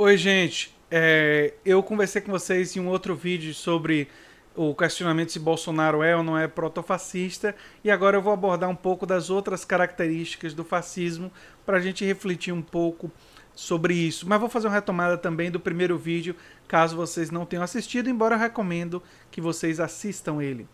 Oi, gente. Eu conversei com vocês em um outro vídeo sobre o questionamento se Bolsonaro é ou não é protofascista, e agora eu vou abordar um pouco das outras características do fascismo para a gente refletir um pouco sobre isso. Mas vou fazer uma retomada também do primeiro vídeo, caso vocês não tenham assistido, embora eu recomendo que vocês assistam ele.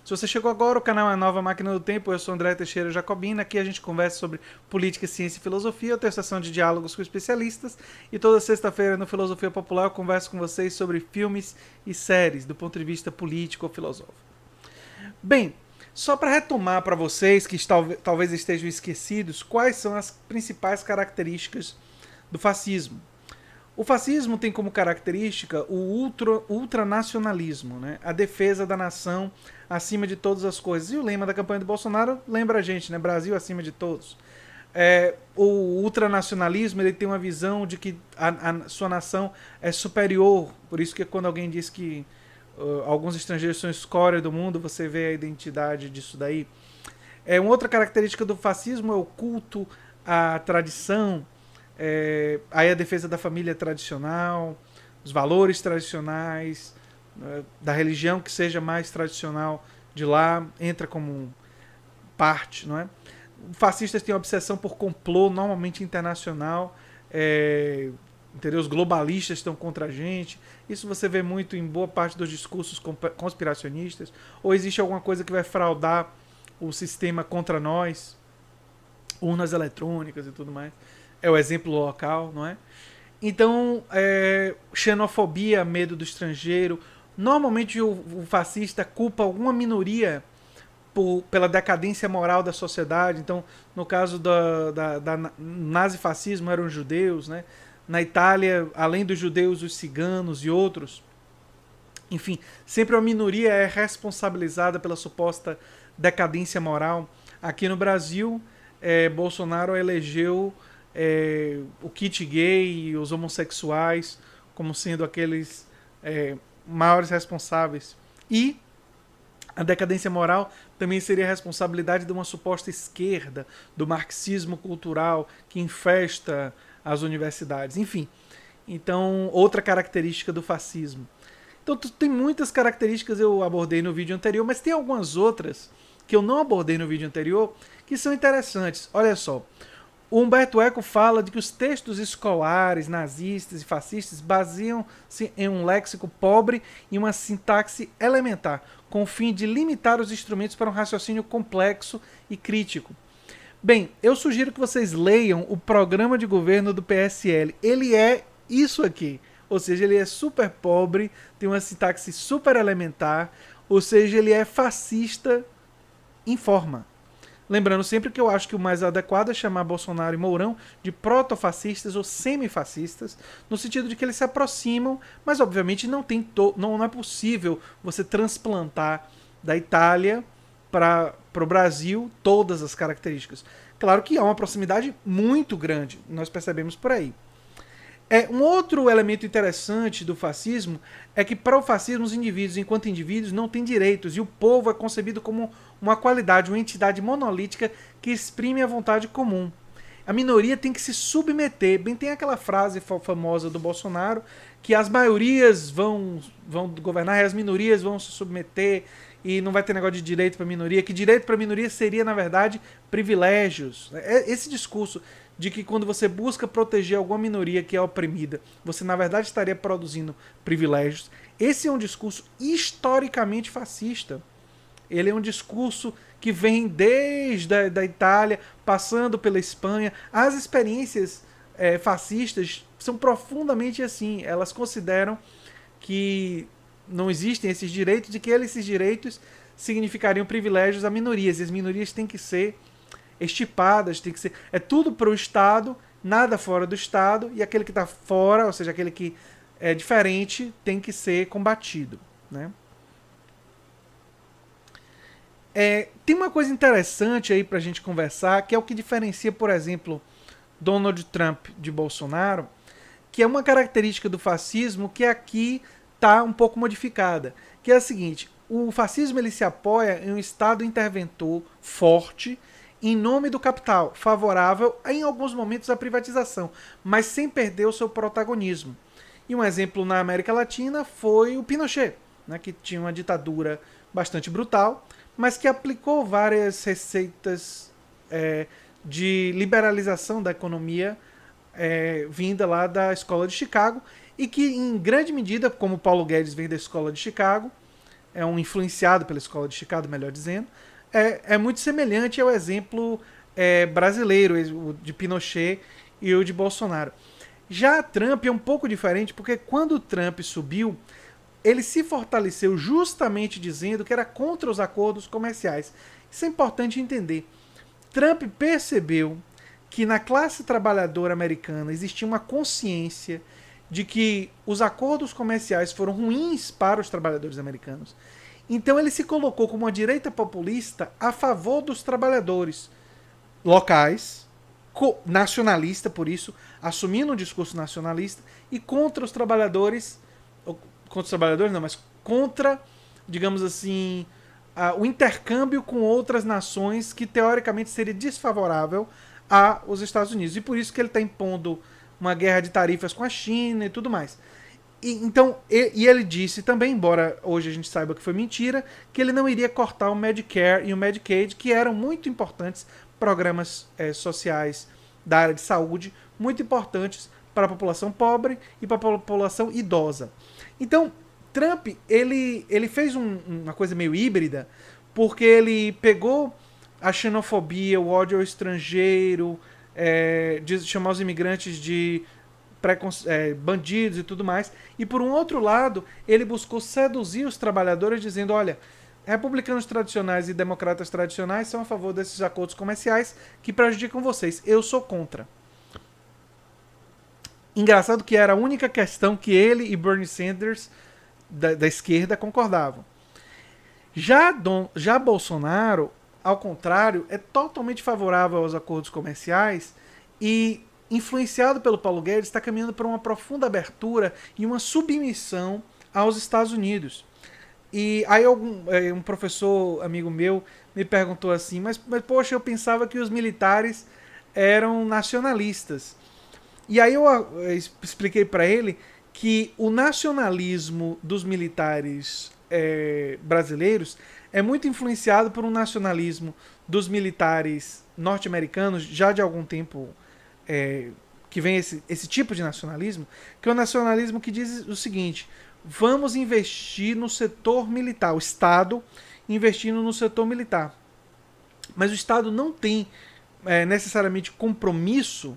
Se você chegou agora, o canal é a Nova Máquina do Tempo, eu sou André Teixeira Jacobina, aqui a gente conversa sobre política, ciência e filosofia, eu tenho sessão de diálogos com especialistas, e toda sexta-feira no Filosofia Popular eu converso com vocês sobre filmes e séries, do ponto de vista político ou filosófico. Bem, só para retomar para vocês que talvez estejam esquecidos, quais são as principais características do fascismo. O fascismo tem como característica o ultranacionalismo, né? A defesa da nação acima de todas as coisas. E o lema da campanha do Bolsonaro lembra a gente, né? Brasil acima de todos. O ultranacionalismo ele tem uma visão de que a sua nação é superior. Por isso que quando alguém diz que alguns estrangeiros são escória do mundo, você vê a identidade disso daí. Uma outra característica do fascismo é o culto à tradição, aí a defesa da família tradicional, os valores tradicionais, da religião que seja mais tradicional de lá, entra como parte, não é? Fascistas têm obsessão por complô, normalmente internacional, entendeu? Os globalistas estão contra a gente. Isso você vê muito em boa parte dos discursos conspiracionistas. Ou existe alguma coisa que vai fraudar o sistema contra nós, urnas eletrônicas e tudo mais. É o exemplo local, não é? Então, xenofobia, medo do estrangeiro. Normalmente o fascista culpa alguma minoria pela decadência moral da sociedade. Então, no caso da nazifascismo eram os judeus, né? Na Itália, além dos judeus, os ciganos e outros. Enfim, sempre uma minoria é responsabilizada pela suposta decadência moral. Aqui no Brasil, Bolsonaro elegeu o kit gay e os homossexuais como sendo aqueles maiores responsáveis. E a decadência moral também seria a responsabilidade de uma suposta esquerda, do marxismo cultural que infesta as universidades. Enfim, então, outra característica do fascismo. Então, tem muitas características que eu abordei no vídeo anterior, mas tem algumas outras que eu não abordei no vídeo anterior que são interessantes. Olha só, o Humberto Eco fala de que os textos escolares nazistas e fascistas baseiam-se em um léxico pobre e uma sintaxe elementar, com o fim de limitar os instrumentos para um raciocínio complexo e crítico. Bem, eu sugiro que vocês leiam o programa de governo do PSL. Ele é isso aqui. Ou seja, ele é super pobre, tem uma sintaxe super elementar, ou seja, ele é fascista em forma. Lembrando sempre que eu acho que o mais adequado é chamar Bolsonaro e Mourão de protofascistas ou semifascistas, no sentido de que eles se aproximam, mas obviamente não é possível você transplantar da Itália para o Brasil todas as características. Claro que há uma proximidade muito grande, nós percebemos por aí. Um outro elemento interessante do fascismo é que para o fascismo os indivíduos, enquanto indivíduos, não têm direitos e o povo é concebido como uma qualidade, uma entidade monolítica que exprime a vontade comum. A minoria tem que se submeter. Bem, tem aquela frase famosa do Bolsonaro que as maiorias vão governar e as minorias vão se submeter e não vai ter negócio de direito para minoria, que direito para minoria seria, na verdade, privilégios. Esse discurso de que quando você busca proteger alguma minoria que é oprimida, você na verdade estaria produzindo privilégios. Esse é um discurso historicamente fascista. Ele é um discurso que vem desde a Itália, passando pela Espanha. As experiências fascistas são profundamente assim. Elas consideram que não existem esses direitos e que esses direitos significariam privilégios a minorias. E as minorias têm que ser estipadas, tem que ser. É tudo para o Estado, nada fora do Estado, e aquele que está fora, ou seja, aquele que é diferente, tem que ser combatido, né? Tem uma coisa interessante aí para a gente conversar, que é o que diferencia, por exemplo, Donald Trump de Bolsonaro, que é uma característica do fascismo que aqui está um pouco modificada, que é a seguinte: o fascismo ele se apoia em um Estado interventor forte em nome do capital, favorável em alguns momentos à privatização, mas sem perder o seu protagonismo. E um exemplo na América Latina foi o Pinochet, né, que tinha uma ditadura bastante brutal, mas que aplicou várias receitas de liberalização da economia vinda lá da Escola de Chicago, e que em grande medida, como Paulo Guedes vem da Escola de Chicago, é um influenciado pela Escola de Chicago, melhor dizendo, é muito semelhante ao exemplo brasileiro, o de Pinochet e o de Bolsonaro. Já Trump é um pouco diferente, porque quando o Trump subiu, ele se fortaleceu justamente dizendo que era contra os acordos comerciais. Isso é importante entender. Trump percebeu que na classe trabalhadora americana existia uma consciência de que os acordos comerciais foram ruins para os trabalhadores americanos. Então ele se colocou como uma direita populista a favor dos trabalhadores locais, nacionalista, por isso, assumindo um discurso nacionalista, e contra os trabalhadores, contra os trabalhadores não, mas contra, digamos assim, o intercâmbio com outras nações que teoricamente seria desfavorável aos Estados Unidos. E por isso que ele está impondo uma guerra de tarifas com a China e tudo mais. Então, ele disse também, embora hoje a gente saiba que foi mentira, que ele não iria cortar o Medicare e o Medicaid, que eram muito importantes programas sociais da área de saúde, muito importantes para a população pobre e para a população idosa. Então, Trump, ele fez uma coisa meio híbrida, porque ele pegou a xenofobia, o ódio ao estrangeiro, de chamar os imigrantes de bandidos e tudo mais, e por um outro lado, ele buscou seduzir os trabalhadores dizendo, olha, republicanos tradicionais e democratas tradicionais são a favor desses acordos comerciais que prejudicam vocês, eu sou contra. Engraçado que era a única questão que ele e Bernie Sanders da esquerda concordavam. Já Bolsonaro, ao contrário, é totalmente favorável aos acordos comerciais e, influenciado pelo Paulo Guedes, está caminhando para uma profunda abertura e uma submissão aos Estados Unidos. E aí um professor amigo meu me perguntou assim, mas poxa, eu pensava que os militares eram nacionalistas. E aí eu expliquei para ele que o nacionalismo dos militares brasileiros é muito influenciado por um nacionalismo dos militares norte-americanos já de algum tempo que vem esse tipo de nacionalismo, que é o nacionalismo que diz o seguinte: vamos investir no setor militar, o Estado investindo no setor militar. Mas o Estado não tem necessariamente compromisso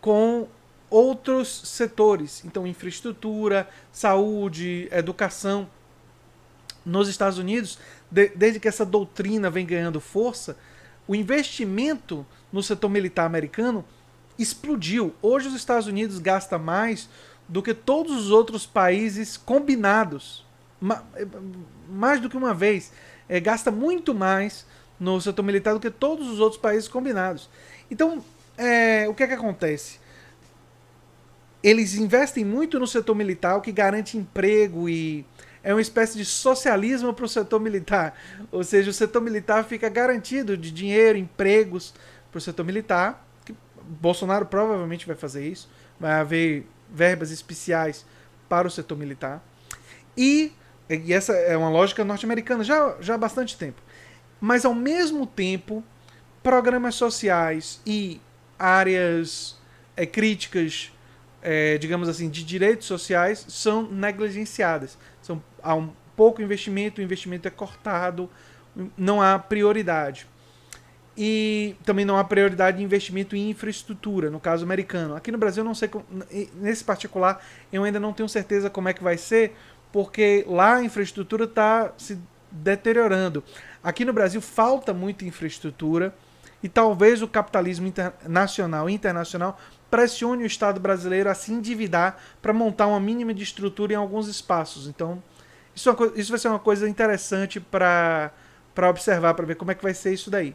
com outros setores, então infraestrutura, saúde, educação. Nos Estados Unidos, desde que essa doutrina vem ganhando força, o investimento no setor militar americano explodiu. Hoje os Estados Unidos gastam mais do que todos os outros países combinados. Mais do que uma vez. Gasta muito mais no setor militar do que todos os outros países combinados. Então, o que é que acontece? Eles investem muito no setor militar, o que garante emprego e é uma espécie de socialismo para o setor militar. Ou seja, o setor militar fica garantido de dinheiro, empregos para o setor militar. Bolsonaro provavelmente vai fazer isso. Vai haver verbas especiais para o setor militar. E essa é uma lógica norte-americana já há bastante tempo. Mas, ao mesmo tempo, programas sociais e áreas críticas, digamos assim, de direitos sociais são negligenciadas. Há um pouco investimento, o investimento é cortado, não há prioridade. E também não há prioridade de investimento em infraestrutura, no caso americano. Aqui no Brasil, não sei, nesse particular, eu ainda não tenho certeza como é que vai ser, porque lá a infraestrutura está se deteriorando. Aqui no Brasil falta muita infraestrutura e talvez o capitalismo nacional e internacional pressione o Estado brasileiro a se endividar para montar uma mínima de estrutura em alguns espaços. Então, isso vai ser uma coisa interessante para observar, para ver como é que vai ser isso daí.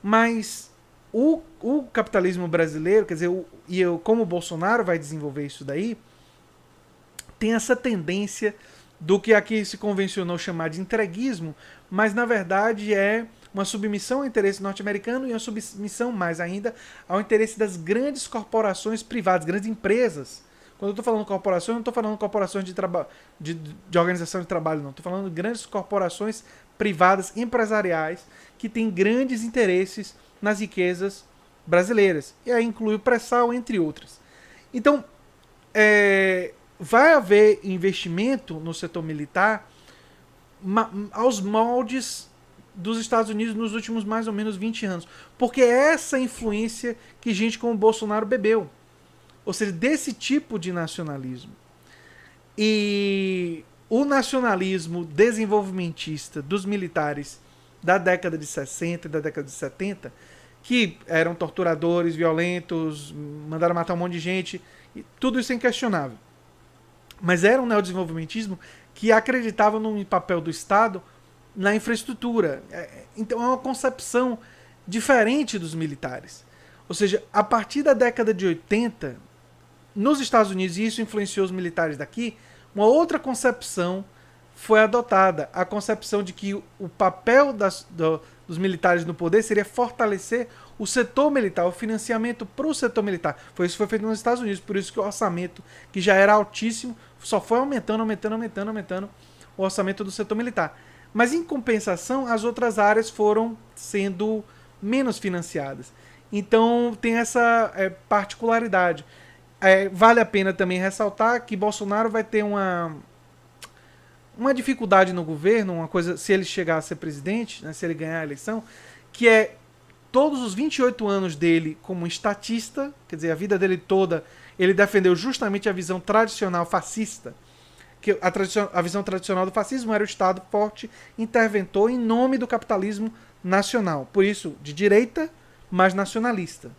Mas o capitalismo brasileiro, quer dizer, como o Bolsonaro vai desenvolver isso daí, tem essa tendência do que aqui se convencionou chamar de entreguismo, mas na verdade é uma submissão ao interesse norte-americano e uma submissão mais ainda ao interesse das grandes corporações privadas, grandes empresas. Quando eu estou falando corporações, eu não estou falando corporações de organização de trabalho, não. Estou falando de grandes corporações privadas, empresariais, que têm grandes interesses nas riquezas brasileiras. E aí inclui o pré-sal, entre outras. Então, vai haver investimento no setor militar aos moldes dos Estados Unidos nos últimos mais ou menos 20 anos. Porque é essa influência que gente como o Bolsonaro bebeu. Ou seja, desse tipo de nacionalismo. E o nacionalismo desenvolvimentista dos militares da década de 60 e da década de 70, que eram torturadores, violentos, mandaram matar um monte de gente, e tudo isso é inquestionável. Mas era um neodesenvolvimentismo que acreditava no papel do Estado na infraestrutura. Então é uma concepção diferente dos militares. Ou seja, a partir da década de 80, nos Estados Unidos, e isso influenciou os militares daqui, uma outra concepção foi adotada. A concepção de que o papel dos militares no poder seria fortalecer o setor militar, o financiamento para o setor militar. Foi isso que foi feito nos Estados Unidos, por isso que o orçamento, que já era altíssimo, só foi aumentando o orçamento do setor militar. Mas, em compensação, as outras áreas foram sendo menos financiadas. Então, tem essa particularidade. Vale a pena também ressaltar que Bolsonaro vai ter uma dificuldade no governo, uma coisa, se ele chegar a ser presidente, né, se ele ganhar a eleição, que é todos os 28 anos dele como estatista, quer dizer, a vida dele toda, ele defendeu justamente a visão tradicional fascista, que a visão tradicional do fascismo era o Estado forte, interventor em nome do capitalismo nacional. Por isso, de direita, mas nacionalista.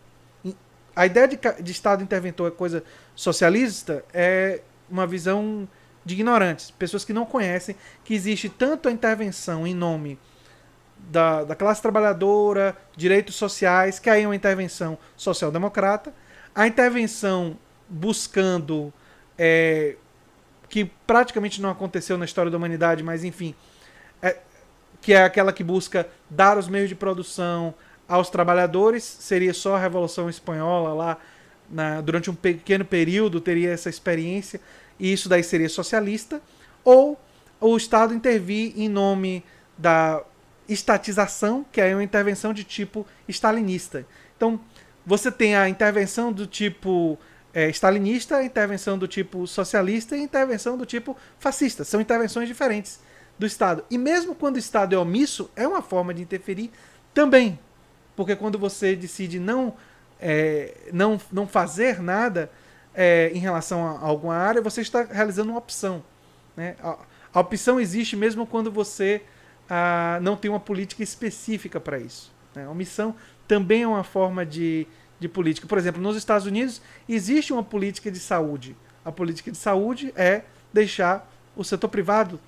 A ideia de Estado interventor é coisa socialista, é uma visão de ignorantes, pessoas que não conhecem que existe tanto a intervenção em nome da classe trabalhadora, direitos sociais, que aí é uma intervenção social-democrata, a intervenção buscando, que praticamente não aconteceu na história da humanidade, mas enfim, que é aquela que busca dar os meios de produção aos trabalhadores, seria só a Revolução Espanhola lá, durante um pequeno período teria essa experiência, e isso daí seria socialista, ou o Estado intervir em nome da estatização, que é uma intervenção de tipo stalinista. Então, você tem a intervenção do tipo stalinista, a intervenção do tipo socialista e a intervenção do tipo fascista. São intervenções diferentes do Estado. E mesmo quando o Estado é omisso, é uma forma de interferir também. Porque quando você decide não fazer nada em relação a alguma área, você está realizando uma opção. Né? A opção existe mesmo quando você não tem uma política específica para isso. Né? A omissão também é uma forma de política. Por exemplo, nos Estados Unidos existe uma política de saúde. A política de saúde é deixar o setor privado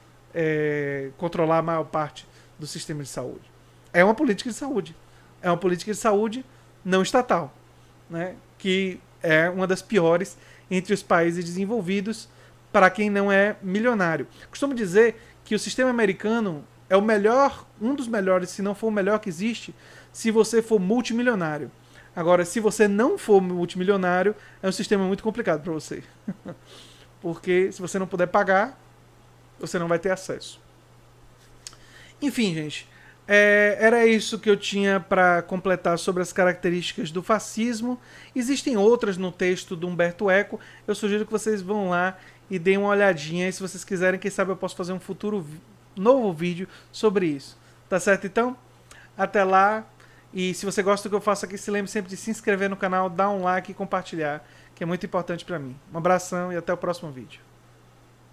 controlar a maior parte do sistema de saúde. É uma política de saúde. É uma política de saúde não estatal, né? Que é uma das piores entre os países desenvolvidos para quem não é milionário. Costumo dizer que o sistema americano é o melhor, um dos melhores, se não for o melhor que existe, se você for multimilionário. Agora, se você não for multimilionário, é um sistema muito complicado para você. Porque se você não puder pagar, você não vai ter acesso. Enfim, gente, era isso que eu tinha para completar sobre as características do fascismo. Existem outras no texto do Humberto Eco. Eu sugiro que vocês vão lá e deem uma olhadinha. E se vocês quiserem, quem sabe eu posso fazer um futuro novo vídeo sobre isso. Tá certo, então? Até lá. E se você gosta do que eu faço aqui, se lembre sempre de se inscrever no canal, dar um like e compartilhar, que é muito importante para mim. Um abração e até o próximo vídeo.